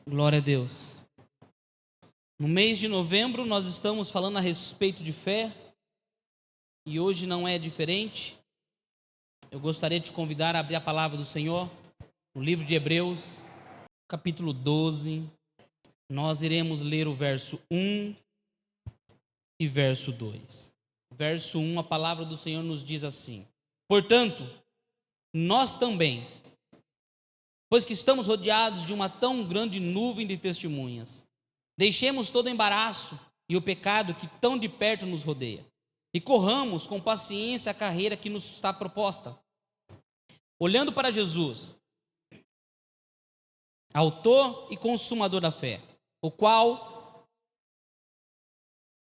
Glória a Deus. No mês de novembro nós estamos falando a respeito de fé e hoje não é diferente. Eu gostaria de te convidar a abrir a palavra do Senhor no livro de Hebreus, capítulo 12. Nós iremos ler o verso 1 e verso 2. Verso 1, a palavra do Senhor nos diz assim: Portanto, nós também, pois que estamos rodeados de uma tão grande nuvem de testemunhas, deixemos todo o embaraço e o pecado que tão de perto nos rodeia, e corramos com paciência a carreira que nos está proposta, olhando para Jesus, autor e consumador da fé, o qual,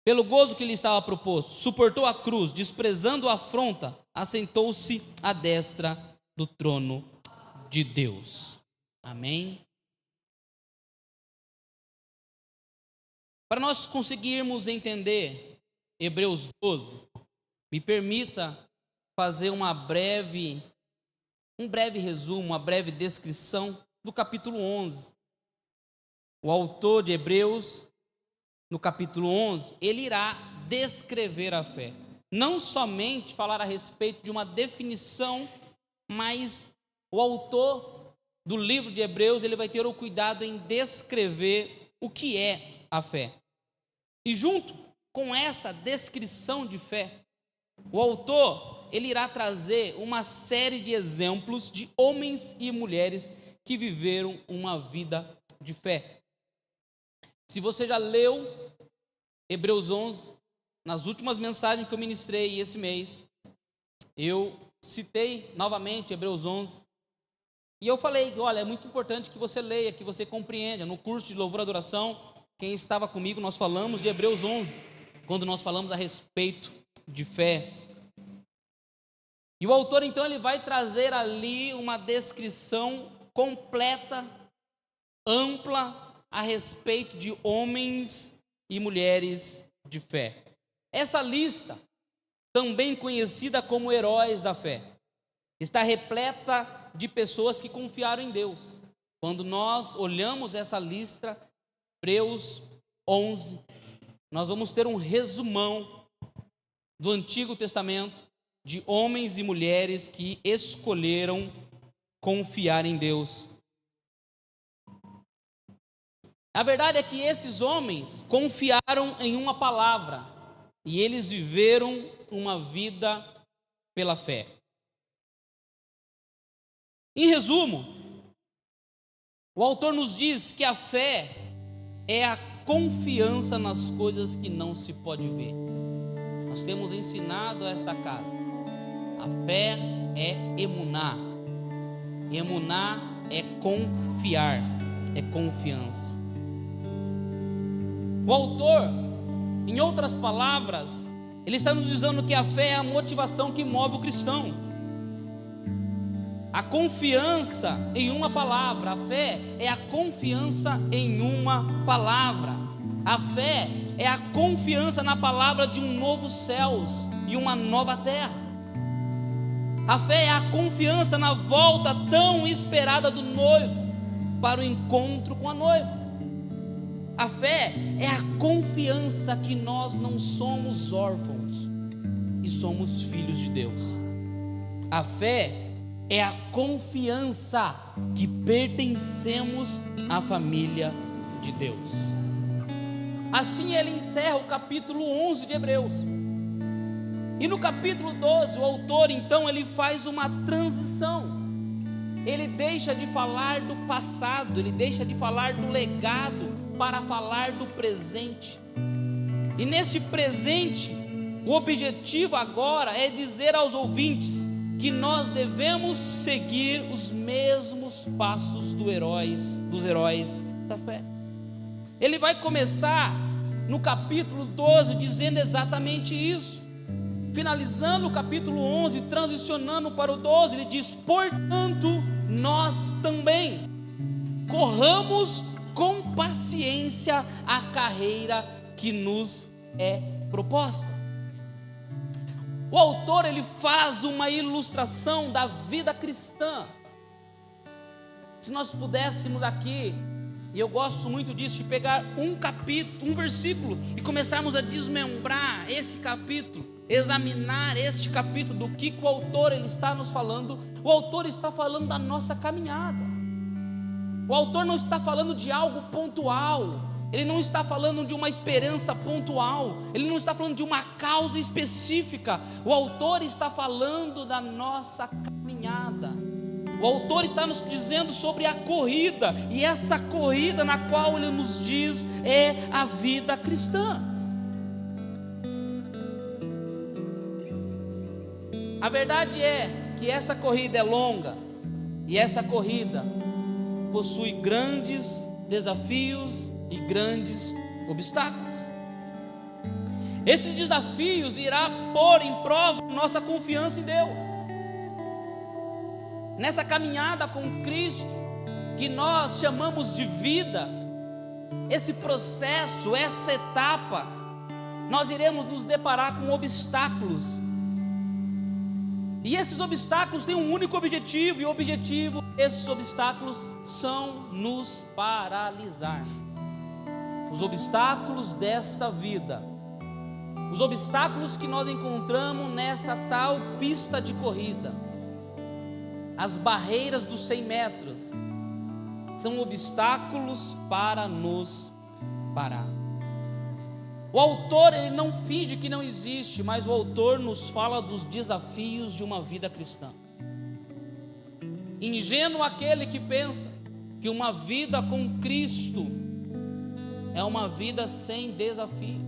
pelo gozo que lhe estava proposto, suportou a cruz, desprezando a afronta, assentou-se à destra do trono de Deus. Amém? Para nós conseguirmos entender Hebreus 12, me permita fazer um breve resumo, uma breve descrição do capítulo 11. O autor de Hebreus, no capítulo 11, ele irá descrever a fé. Não somente falar a respeito de uma definição, mas o autor do livro de Hebreus, ele vai ter o cuidado em descrever o que é a fé. E junto com essa descrição de fé, o autor, ele irá trazer uma série de exemplos de homens e mulheres que viveram uma vida de fé. Se você já leu Hebreus 11, nas últimas mensagens que eu ministrei esse mês, eu citei novamente Hebreus 11, e eu falei que, olha, é muito importante que você leia, que você compreenda. No curso de louvor e adoração, quem estava comigo, nós falamos de Hebreus 11, quando nós falamos a respeito de fé. E o autor, então, ele vai trazer ali uma descrição completa, ampla, a respeito de homens e mulheres de fé. Essa lista, também conhecida como heróis da fé, está repleta de pessoas que confiaram em Deus. Quando nós olhamos essa lista, Hebreus 11, nós vamos ter um resumão do Antigo Testamento de homens e mulheres que escolheram confiar em Deus. A verdade é que esses homens confiaram em uma palavra e eles viveram uma vida pela fé. Em resumo, o autor nos diz que a fé é a confiança nas coisas que não se pode ver. Nós temos ensinado a esta casa. A fé é emuná. Emuná é confiar, é confiança. O autor, em outras palavras, ele está nos dizendo que a fé é a motivação que move o cristão. A confiança em uma palavra, a fé é a confiança em uma palavra. A fé é a confiança na palavra de um novo céus e uma nova terra. A fé é a confiança na volta tão esperada do noivo para o encontro com a noiva. A fé é a confiança que nós não somos órfãos e somos filhos de Deus. A fé é a confiança que pertencemos à família de Deus. Assim ele encerra o capítulo 11 de Hebreus. E no capítulo 12, o autor então ele faz uma transição. Ele deixa de falar do passado, ele deixa de falar do legado para falar do presente. E neste presente, o objetivo agora é dizer aos ouvintes que nós devemos seguir os mesmos passos dos heróis da fé. Ele vai começar no capítulo 12 dizendo exatamente isso. Finalizando o capítulo 11, transicionando para o 12, ele diz: portanto, nós também corramos com paciência a carreira que nos é proposta. O autor ele faz uma ilustração da vida cristã. Se nós pudéssemos aqui E eu gosto muito disso, de pegar um capítulo, um versículo, e começarmos a desmembrar esse capítulo, examinar este capítulo, do que o autor ele está nos falando. O autor está falando da nossa caminhada. O autor não está falando de algo pontual, ele não está falando de uma esperança pontual, ele não está falando de uma causa específica. O autor está falando da nossa caminhada. O autor está nos dizendo sobre a corrida, e essa corrida na qual ele nos diz é a vida cristã. A verdade é que essa corrida é longa, e essa corrida possui grandes desafios e grandes obstáculos. Esses desafios irá pôr em prova nossa confiança em Deus. Nessa caminhada com Cristo, que nós chamamos de vida, esse processo, essa etapa, nós iremos nos deparar com obstáculos. E esses obstáculos têm um único objetivo, e o objetivo desses obstáculos são nos paralisar. Os obstáculos desta vida, os obstáculos que nós encontramos nessa tal pista de corrida, as barreiras dos 100 metros, são obstáculos para nos parar. O autor ele não finge que não existe, mas o autor nos fala dos desafios de uma vida cristã. Ingênuo aquele que pensa que uma vida com Cristo é uma vida sem desafio.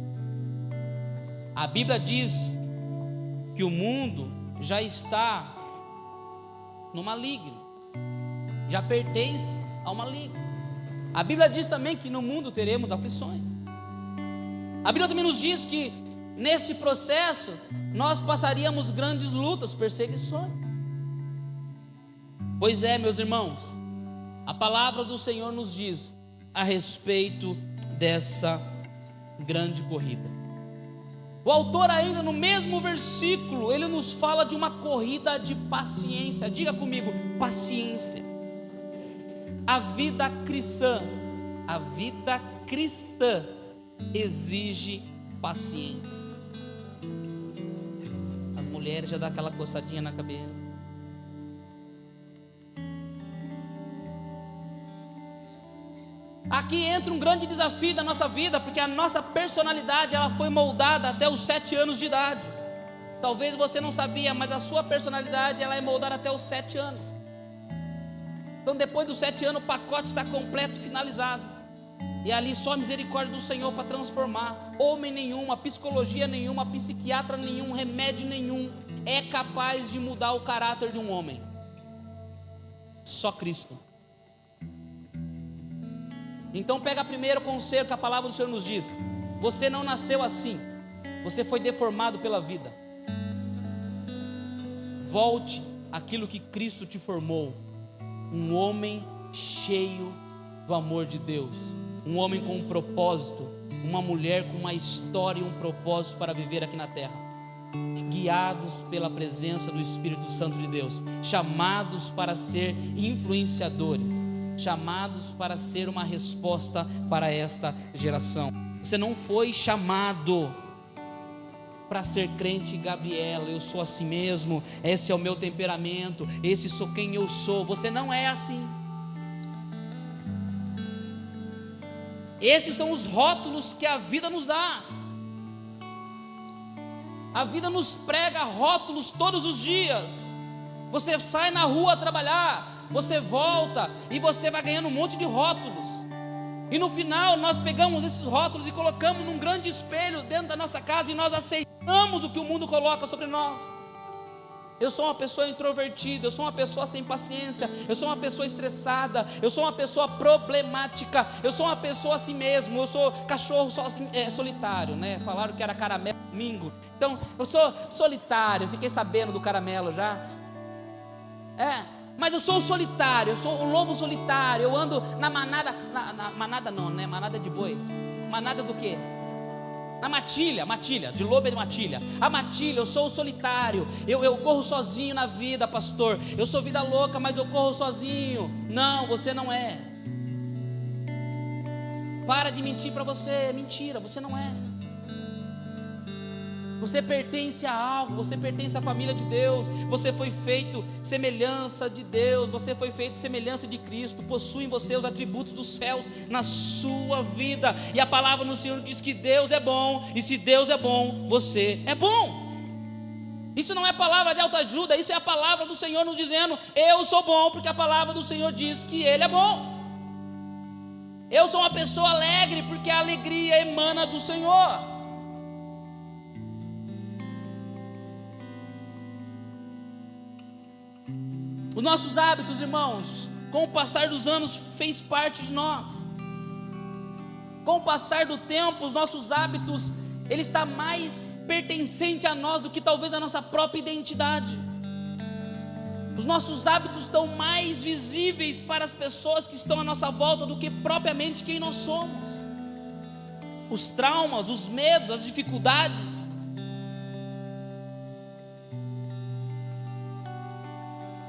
A Bíblia diz que o mundo já está no maligno, já pertence ao maligno. A Bíblia diz também que no mundo teremos aflições. A Bíblia também nos diz que nesse processo nós passaríamos grandes lutas, perseguições. Pois é, meus irmãos, a palavra do Senhor nos diz a respeito dessa grande corrida. O autor ainda no mesmo versículo, ele nos fala de uma corrida de paciência. Diga comigo, paciência. A vida cristã exige paciência. As mulheres já dão aquela coçadinha na cabeça. Aqui entra um grande desafio da nossa vida, porque a nossa personalidade ela foi moldada até os 7 anos de idade. Talvez você não sabia, mas a sua personalidade ela é moldada até os 7 anos. Então depois dos 7 anos o pacote está completo e finalizado. E ali só a misericórdia do Senhor para transformar. Homem nenhum, psicologia nenhuma, psiquiatra nenhum, remédio nenhum é capaz de mudar o caráter de um homem. Só Cristo. Então pega primeiro o conselho que a palavra do Senhor nos diz. Você não nasceu assim, você foi deformado pela vida. Volte àquilo que Cristo te formou. Um homem cheio do amor de Deus, um homem com um propósito, uma mulher com uma história e um propósito para viver aqui na terra, guiados pela presença do Espírito Santo de Deus, chamados para ser influenciadores, chamados para ser uma resposta para esta geração. Você não foi chamado para ser crente Gabriela, eu sou assim mesmo, esse é o meu temperamento, esse sou quem eu sou. Você não é assim. Esses são os rótulos que a vida nos dá. A vida nos prega rótulos todos os dias. Você sai na rua a trabalhar, você volta e você vai ganhando um monte de rótulos. E no final nós pegamos esses rótulos e colocamos num grande espelho dentro da nossa casa e nós aceitamos o que o mundo coloca sobre nós. Eu sou uma pessoa introvertida, eu sou uma pessoa sem paciência, eu sou uma pessoa estressada, eu sou uma pessoa problemática, eu sou uma pessoa assim mesmo, eu sou cachorro solitário, né? Falaram que era caramelo domingo, então eu sou solitário, fiquei sabendo do caramelo já. Mas eu sou o solitário, eu sou o lobo solitário, eu ando na manada, manada não, né? Manada de boi, manada do quê? Na matilha, de lobo é de matilha. A matilha, eu sou o solitário, eu corro sozinho na vida, pastor. Eu sou vida louca, mas eu corro sozinho. Não, você não é. Para de mentir para você, é mentira, você não é. Você pertence a algo, você pertence à família de Deus, você foi feito semelhança de Deus, você foi feito semelhança de Cristo, possui em você os atributos dos céus na sua vida, e a palavra do Senhor diz que Deus é bom, e se Deus é bom, você é bom. Isso não é palavra de autoajuda, isso é a palavra do Senhor nos dizendo: eu sou bom, porque a palavra do Senhor diz que Ele é bom. Eu sou uma pessoa alegre, porque a alegria emana do Senhor. Os nossos hábitos, irmãos, com o passar dos anos, fez parte de nós. Com o passar do tempo, os nossos hábitos, ele está mais pertencente a nós do que talvez a nossa própria identidade. Os nossos hábitos estão mais visíveis para as pessoas que estão à nossa volta do que propriamente quem nós somos. Os traumas, os medos, as dificuldades.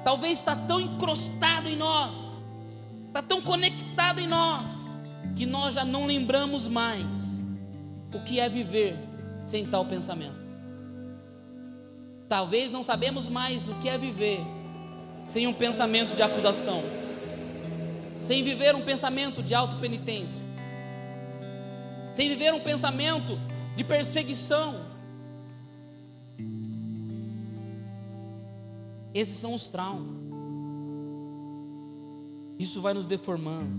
Talvez está tão encrostado em nós, está tão conectado em nós, que nós já não lembramos mais o que é viver sem tal pensamento. Talvez não sabemos mais o que é viver sem um pensamento de acusação, sem viver um pensamento de autopenitência, sem viver um pensamento de perseguição. Esses são os traumas. Isso vai nos deformando.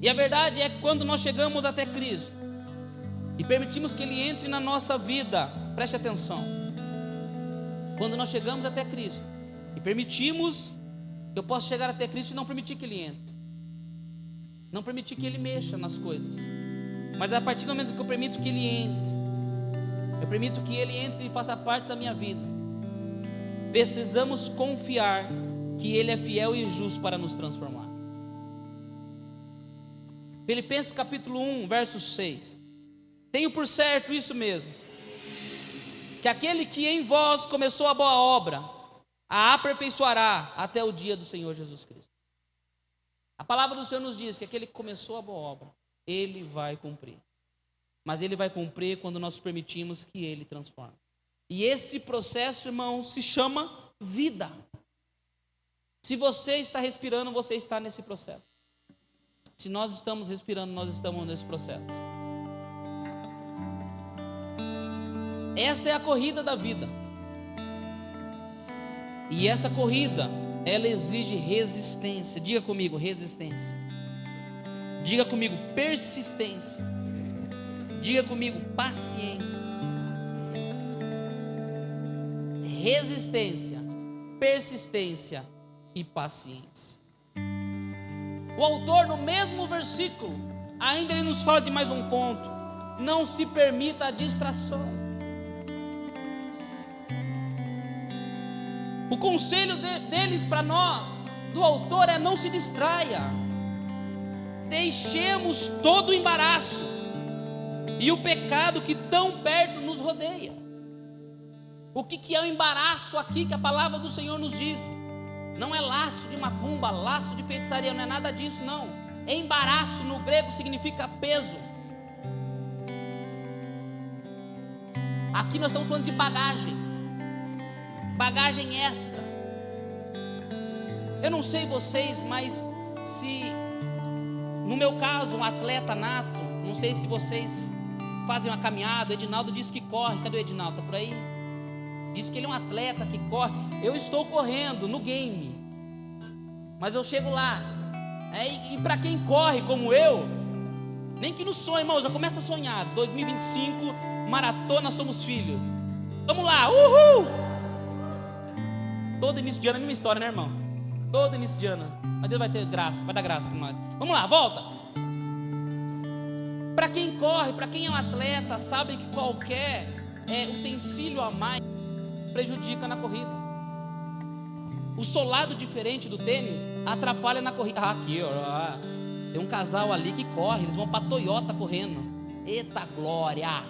E a verdade é que quando nós chegamos até Cristo e permitimos que Ele entre na nossa vida, preste atenção. Quando nós chegamos até Cristo e permitimos, eu posso chegar até Cristo e não permitir que Ele entre, não permitir que Ele mexa nas coisas, mas a partir do momento que eu permito que Ele entre, eu permito que Ele entre e faça parte da minha vida, precisamos confiar que Ele é fiel e justo para nos transformar. Filipenses capítulo 1, verso 6. Tenho por certo isso mesmo, que aquele que em vós começou a boa obra, a aperfeiçoará até o dia do Senhor Jesus Cristo. A palavra do Senhor nos diz que aquele que começou a boa obra, Ele vai cumprir. Mas Ele vai cumprir quando nós permitimos que Ele transforme. E esse processo, irmão, se chama vida. Se você está respirando, você está nesse processo. Se nós estamos respirando, nós estamos nesse processo. Esta é a corrida da vida. E essa corrida, ela exige resistência. Diga comigo, resistência. Diga comigo, persistência. Diga comigo, paciência. Resistência, persistência e paciência. O autor, no mesmo versículo, ainda ele nos fala de mais um ponto: não se permita a distração. O conselho deles para nós, do autor, é: não se distraia, deixemos todo o embaraço e o pecado que tão perto nos rodeia. O que é o embaraço aqui que a palavra do Senhor nos diz? Não é laço de macumba, laço de feitiçaria, não é nada disso, não. Embaraço no grego significa peso. Aqui nós estamos falando de bagagem, bagagem extra. Eu não sei vocês, mas se, no meu caso, um atleta nato, não sei se vocês fazem uma caminhada. O Edinaldo disse que corre. Cadê o Edinaldo? Está por aí? Diz que ele é um atleta que corre. Eu estou correndo no game, mas eu chego lá. E para quem corre como eu, nem que no sonho, irmão, já começa a sonhar. 2025, maratona Somos Filhos. Vamos lá, uhul! Todo início de ano é a mesma história, né, irmão? Todo início de ano. Mas Deus vai ter graça, vai dar graça para nós. Vamos lá, volta. Para quem corre, para quem é um atleta, sabe que qualquer utensílio a mais prejudica na corrida. O solado diferente do tênis atrapalha na corrida. Aqui, ó, tem um casal ali que corre, eles vão para Toyota correndo. Eita glória!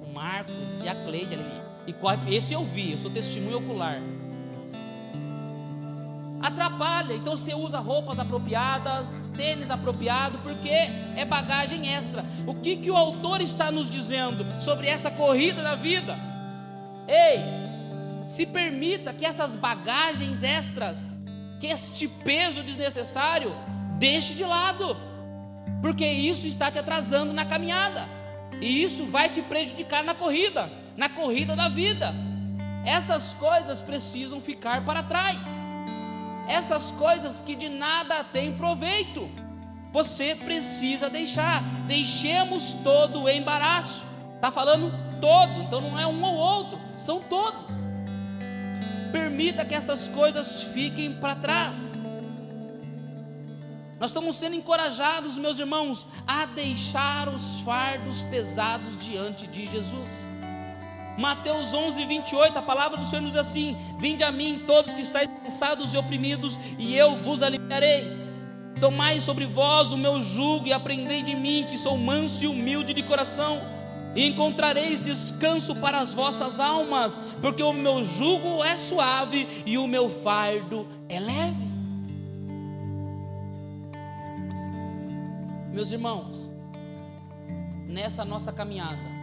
O Marcos e a Cleide ali. E corre. Esse eu vi, eu sou testemunho ocular. atrapalha. Então você usa roupas apropriadas, tênis apropriado, porque é bagagem extra. O que o autor está nos dizendo sobre essa corrida da vida? Ei, se permita que essas bagagens extras, que este peso desnecessário, deixe de lado, porque isso está te atrasando na caminhada, e isso vai te prejudicar na corrida da vida. Essas coisas precisam ficar para trás. Essas coisas que de nada têm proveito, você precisa deixar. Deixemos todo o embaraço. Está falando todo, então não é um ou outro, são todos. Permita que essas coisas fiquem para trás. Nós estamos sendo encorajados, meus irmãos, a deixar os fardos pesados diante de Jesus. Mateus 11:28, a palavra do Senhor nos diz assim: vinde a mim todos que estáis cansados e oprimidos, e eu vos aliviarei. Tomai sobre vós o meu jugo e aprendei de mim, que sou manso e humilde de coração, e encontrareis descanso para as vossas almas, porque o meu jugo é suave e o meu fardo é leve. Meus irmãos, nessa nossa caminhada,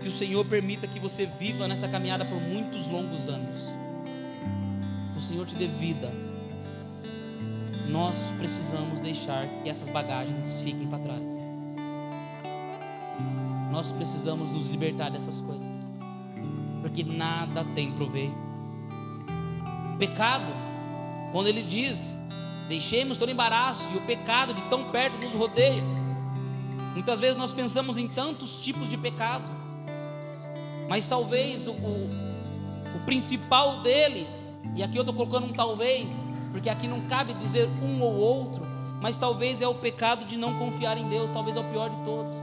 que o Senhor permita que você viva nessa caminhada por muitos longos anos, que o Senhor te dê vida. Nós precisamos deixar que essas bagagens fiquem para trás. Nós precisamos nos libertar dessas coisas, porque nada tem proveito. Pecado, quando ele diz: deixemos todo embaraço, e o pecado de tão perto nos rodeia. Muitas vezes nós pensamos em tantos tipos de pecado, mas talvez o principal deles, e aqui eu estou colocando um talvez, porque aqui não cabe dizer um ou outro, mas talvez é o pecado de não confiar em Deus. Talvez é o pior de todos,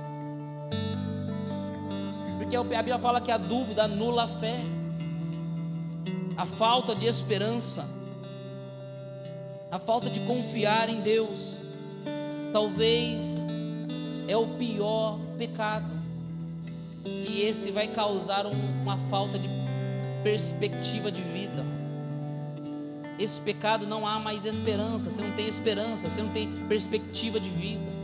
porque a Bíblia fala que a dúvida anula a fé, a falta de esperança, a falta de confiar em Deus, talvez é o pior pecado, que esse vai causar uma falta de perspectiva de vida. Esse pecado não há mais esperança, você não tem esperança, você não tem perspectiva de vida.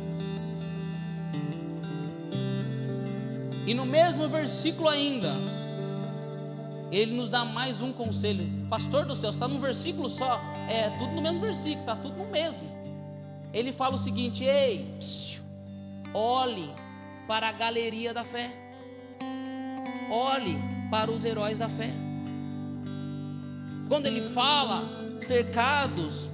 E no mesmo versículo ainda, ele nos dá mais um conselho. Pastor do céu, você está num versículo só? É, tudo no mesmo versículo, está tudo no mesmo. Ele fala o seguinte: ei, olhe para a galeria da fé, olhe para os heróis da fé. Quando ele fala cercados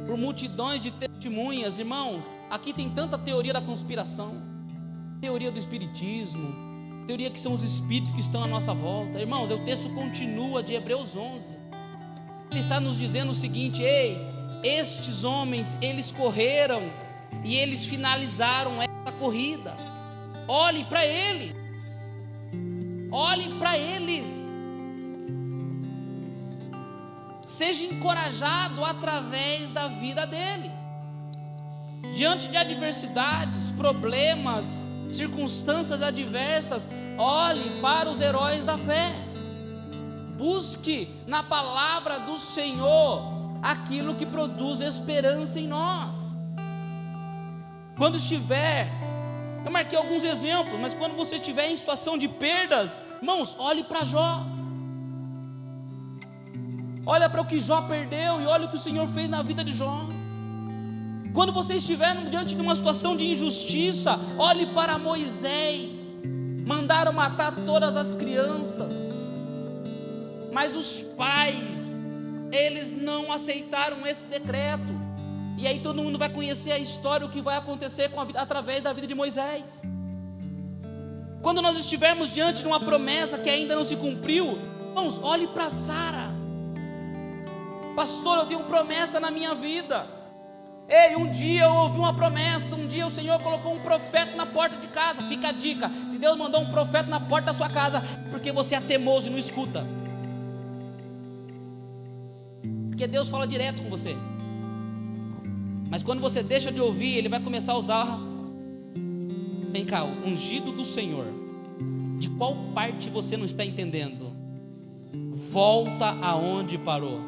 por multidões de testemunhas, irmãos, aqui tem tanta teoria da conspiração, teoria do espiritismo, teoria que são os espíritos que estão à nossa volta. Irmãos, o texto continua de Hebreus 11, ele está nos dizendo o seguinte: ei, estes homens, eles correram e eles finalizaram essa corrida. Olhe para eles, olhe para eles, seja encorajado através da vida deles. Diante de adversidades, problemas, circunstâncias adversas, olhe para os heróis da fé. Busque na palavra do Senhor aquilo que produz esperança em nós. Quando estiver, eu marquei alguns exemplos, mas quando você estiver em situação de perdas, irmãos, olhe para Jó. Olha para o que Jó perdeu e olha o que o Senhor fez na vida de Jó. Quando você estiver diante de uma situação de injustiça, olhe para Moisés. Mandaram matar todas as crianças, mas os pais, eles não aceitaram esse decreto. E aí todo mundo vai conhecer a história, o que vai acontecer com a vida, através da vida de Moisés. Quando nós estivermos diante de uma promessa que ainda não se cumpriu, irmãos, olhe para Sara. Pastor, eu tenho promessa na minha vida. Ei, um dia eu ouvi uma promessa, um dia o Senhor colocou um profeta na porta de casa. Fica a dica: se Deus mandou um profeta na porta da sua casa, porque você é teimoso e não escuta. Porque Deus fala direto com você, mas quando você deixa de ouvir, Ele vai começar a usar, vem cá, o ungido do Senhor. De qual parte você não está entendendo? volta aonde parou.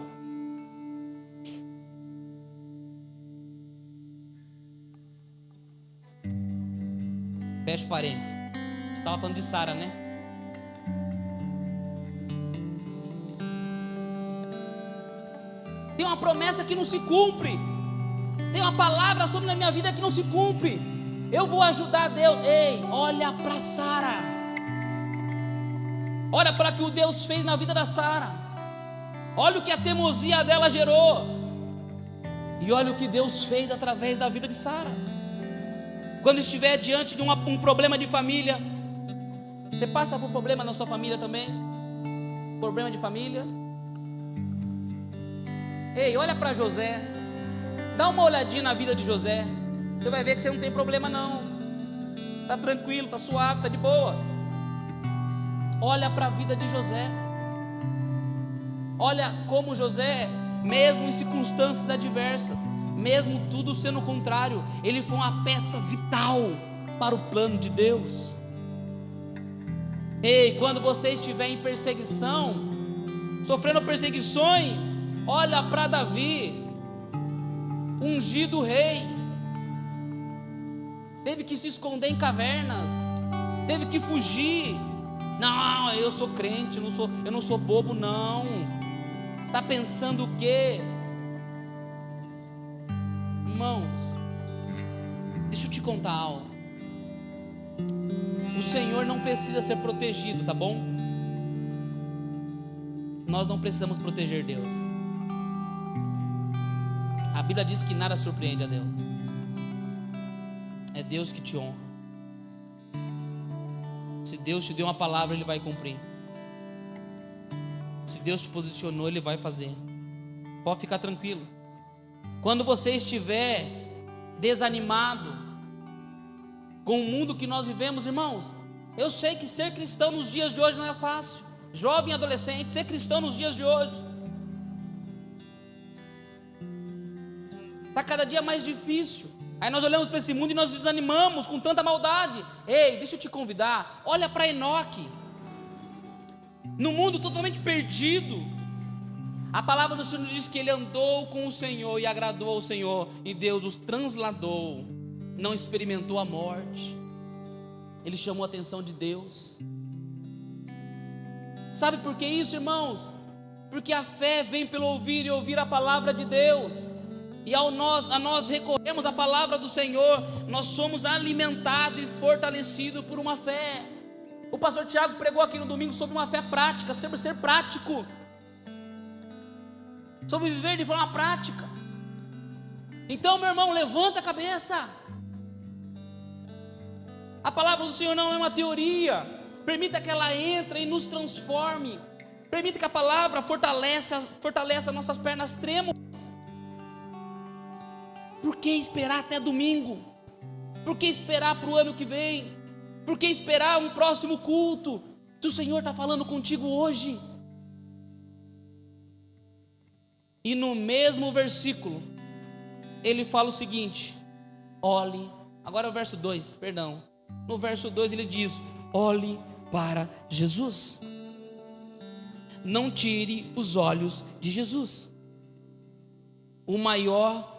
Fecha parênteses. Você estava falando de Sara, né? Tem uma promessa que não se cumpre. Tem uma palavra sobre a minha vida que não se cumpre. Eu vou ajudar Deus. Ei, olha para Sara. Olha para o que o Deus fez na vida da Sara. Olha o que a teimosia dela gerou. E olha o que Deus fez através da vida de Sara. Quando estiver diante de um problema de família, você passa por problema na sua família também? Problema de família? Ei, olha para José. Dá uma olhadinha na vida de José. Você vai ver que você não tem problema não. Está tranquilo, está suave, está de boa. Olha para a vida de José. Olha como José, mesmo em circunstâncias adversas, mesmo tudo sendo o contrário, ele foi uma peça vital para o plano de Deus. Ei, quando você estiver em perseguição, sofrendo perseguições, olha para Davi, ungido rei. Teve que se esconder em cavernas, teve que fugir. Não, eu sou crente, eu não sou bobo não. Está pensando o quê? Irmãos, deixa eu te contar algo. O Senhor não precisa ser protegido, tá bom? Nós não precisamos proteger Deus. A Bíblia diz que nada surpreende a Deus. É Deus que te honra. Se Deus te deu uma palavra, Ele vai cumprir. Se Deus te posicionou, Ele vai fazer. Pode ficar tranquilo. Quando você estiver desanimado com o mundo que nós vivemos, irmãos, eu sei que ser cristão nos dias de hoje não é fácil. Jovem, adolescente, ser cristão nos dias de hoje está cada dia mais difícil. Aí nós olhamos para esse mundo e nós desanimamos com tanta maldade. Ei, deixa eu te convidar, olha para Enoque. No mundo totalmente perdido, a palavra do Senhor diz que ele andou com o Senhor e agradou ao Senhor, e Deus os transladou, não experimentou a morte. Ele chamou a atenção de Deus. Sabe por que isso, irmãos? Porque a fé vem pelo ouvir e ouvir a palavra de Deus. E a nós recorremos à palavra do Senhor, nós somos alimentados e fortalecidos por uma fé. O pastor Tiago pregou aqui no domingo sobre uma fé prática, sobre ser prático, sobre viver de forma prática. Então, meu irmão, levanta a cabeça. A palavra do Senhor não é uma teoria. Permita que ela entre e nos transforme. Permita que a palavra fortaleça nossas pernas trêmulas. Por que esperar até domingo? Por que esperar para o ano que vem? Por que esperar um próximo culto? Se o Senhor está falando contigo hoje. E no mesmo versículo, ele fala o seguinte: olhe, agora é o verso 2, perdão. No verso 2 ele diz: olhe para Jesus. Não tire os olhos de Jesus. O maior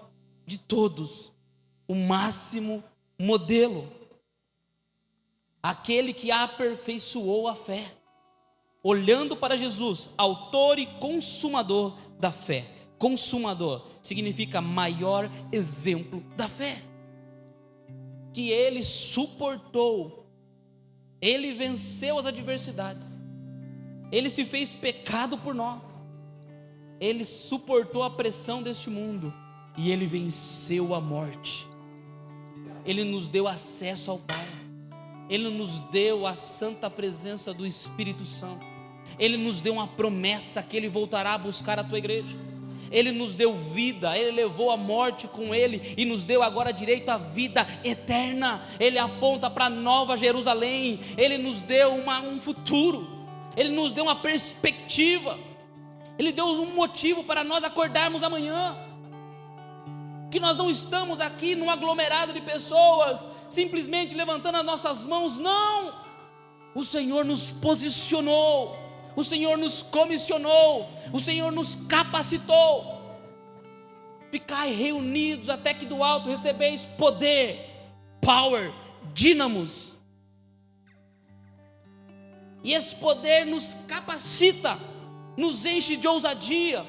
de todos, o máximo modelo, aquele que aperfeiçoou a fé, olhando para Jesus, autor e consumador da fé. Consumador significa maior exemplo da fé, que ele suportou, ele venceu as adversidades, ele se fez pecado por nós, ele suportou a pressão deste mundo, e ele venceu a morte. Ele nos deu acesso ao Pai. Ele nos deu a santa presença do Espírito Santo. Ele nos deu uma promessa que Ele voltará a buscar a tua igreja. Ele nos deu vida, Ele levou a morte com Ele e nos deu agora direito à vida eterna. Ele aponta para a Nova Jerusalém. Ele nos deu um futuro. Ele nos deu uma perspectiva. Ele deu um motivo para nós acordarmos amanhã. Que nós não estamos aqui num aglomerado de pessoas, simplesmente levantando as nossas mãos, não. O Senhor nos posicionou, o Senhor nos comissionou, o Senhor nos capacitou. Ficai reunidos até que do alto recebeis poder, power, dínamos. E esse poder nos capacita, nos enche de ousadia.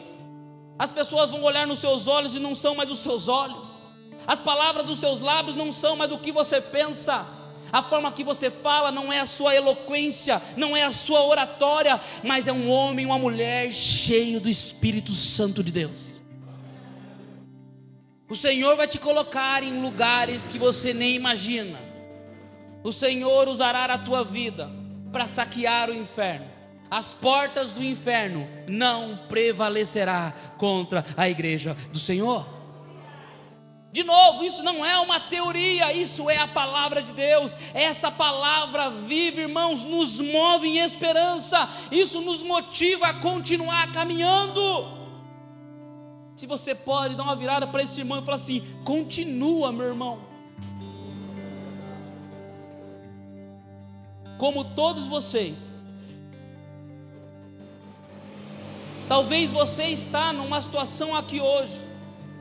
As pessoas vão olhar nos seus olhos e não são mais os seus olhos. As palavras dos seus lábios não são mais do que você pensa. A forma que você fala não é a sua eloquência, não é a sua oratória, mas é um homem, uma mulher cheio do Espírito Santo de Deus. O Senhor vai te colocar em lugares que você nem imagina. O Senhor usará a tua vida para saquear o inferno. As portas do inferno não prevalecerá contra a igreja do Senhor. De novo, isso não é uma teoria, isso é a palavra de Deus. Essa palavra viva, irmãos, nos move em esperança. Isso nos motiva a continuar caminhando. Se você pode dar uma virada para esse irmão e falar assim: continua, meu irmão. Como todos vocês, talvez você está numa situação aqui hoje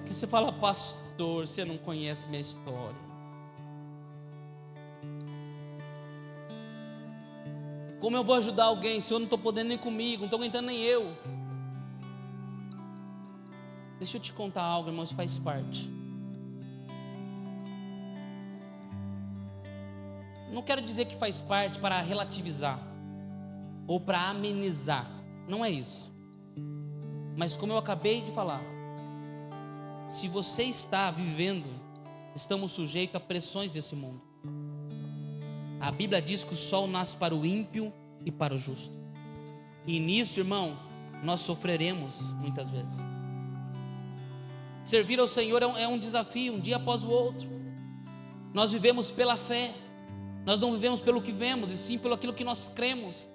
que você fala: pastor, você não conhece minha história. Como eu vou ajudar alguém se eu não estou podendo nem comigo, não estou aguentando nem eu? Deixa eu te contar algo, irmão, isso faz parte. Não quero dizer que faz parte para relativizar ou para amenizar, não é isso. Mas como eu acabei de falar, se você está vivendo, estamos sujeitos a pressões desse mundo. A Bíblia diz que o sol nasce para o ímpio e para o justo. E nisso, irmãos, nós sofreremos muitas vezes. Servir ao Senhor é um desafio, um dia após o outro. Nós vivemos pela fé. Nós não vivemos pelo que vemos, e sim pelo aquilo que nós cremos.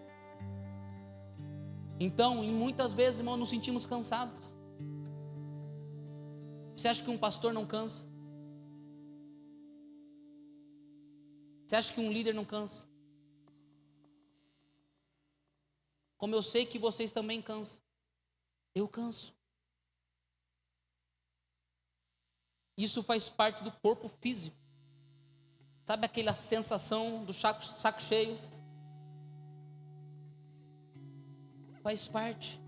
Então, muitas vezes, irmão, nos sentimos cansados. Você acha que um pastor não cansa? Você acha que um líder não cansa? Como eu sei que vocês também cansam. Eu canso. Isso faz parte do corpo físico. Sabe aquela sensação do saco cheio? Faz parte.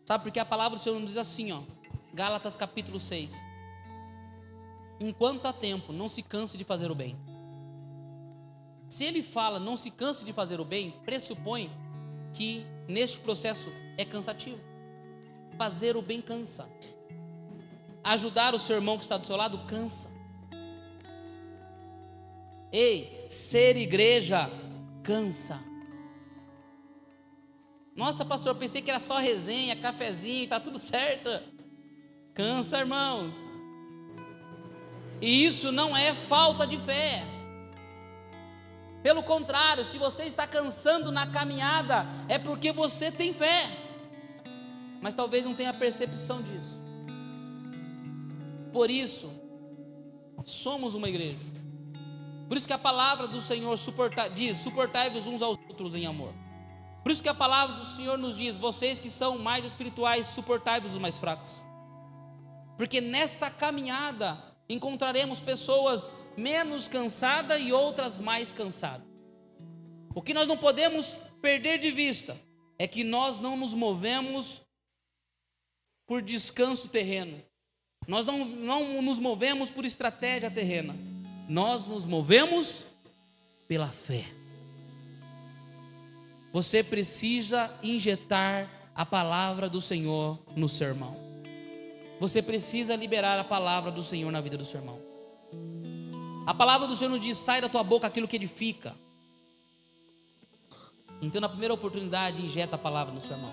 Sabe porque a palavra do Senhor nos diz assim, ó, Gálatas capítulo 6. Enquanto há tempo, não se canse de fazer o bem. Se ele fala não se canse de fazer o bem, pressupõe que neste processo é cansativo. Fazer o bem cansa. Ajudar o seu irmão que está do seu lado cansa. Ei, ser igreja cansa. Nossa, pastor, eu pensei que era só resenha, cafezinho, tá tudo certo. Cansa, irmãos. E isso não é falta de fé. Pelo contrário, se você está cansando na caminhada, é porque você tem fé, mas talvez não tenha percepção disso. Por isso, somos uma igreja. Por isso que a palavra do Senhor diz: suportai-vos uns aos outros em amor. Por isso que a palavra do Senhor nos diz: vocês que são mais espirituais, suportai-vos os mais fracos. Porque nessa caminhada encontraremos pessoas menos cansadas e outras mais cansadas. O que nós não podemos perder de vista é que nós não nos movemos por descanso terreno. Nós não nos movemos por estratégia terrena. Nós nos movemos pela fé. Você precisa injetar a palavra do Senhor no seu irmão. Você precisa liberar a palavra do Senhor na vida do seu irmão. A palavra do Senhor nos diz: sai da tua boca aquilo que edifica. Então, na primeira oportunidade, injeta a palavra no seu irmão.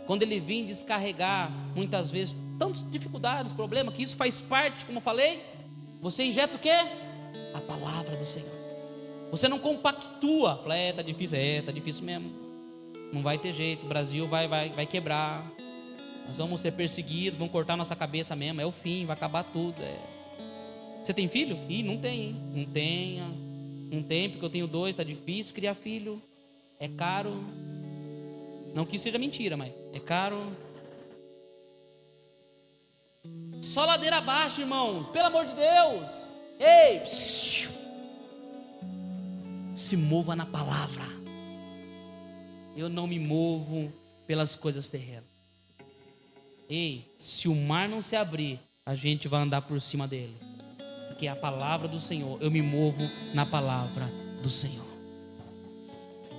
Quando ele vir descarregar, muitas vezes, tantas dificuldades, problemas, que isso faz parte, como eu falei, você injeta o quê? A palavra do Senhor. Você não compactua. Fala: tá difícil mesmo. Não vai ter jeito, o Brasil vai quebrar. Nós vamos ser perseguidos, vão cortar nossa cabeça mesmo, é o fim, vai acabar tudo. Você tem filho? Ih, não tem, hein? Não tem, porque eu tenho 2, tá difícil criar filho, é caro. Não que seja mentira, mas é caro. Só ladeira abaixo, irmãos. Pelo amor de Deus. Ei, se mova na palavra. Eu não me movo pelas coisas terrenas. Ei, se o mar não se abrir, a gente vai andar por cima dele. Porque é a palavra do Senhor. Eu me movo na palavra do Senhor.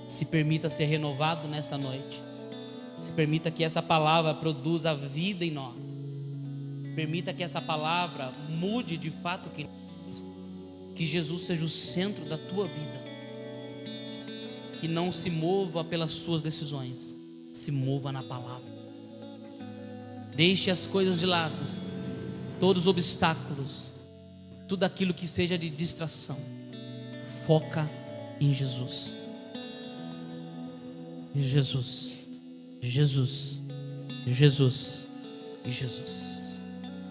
Se permita ser renovado nesta noite. Se permita que essa palavra produza vida em nós. Permita que essa palavra mude de fato que Jesus seja o centro da tua vida. Que não se mova pelas suas decisões, se mova na palavra. Deixe as coisas de lado, todos os obstáculos, tudo aquilo que seja de distração. Foca em Jesus. Jesus, Jesus, Jesus e Jesus.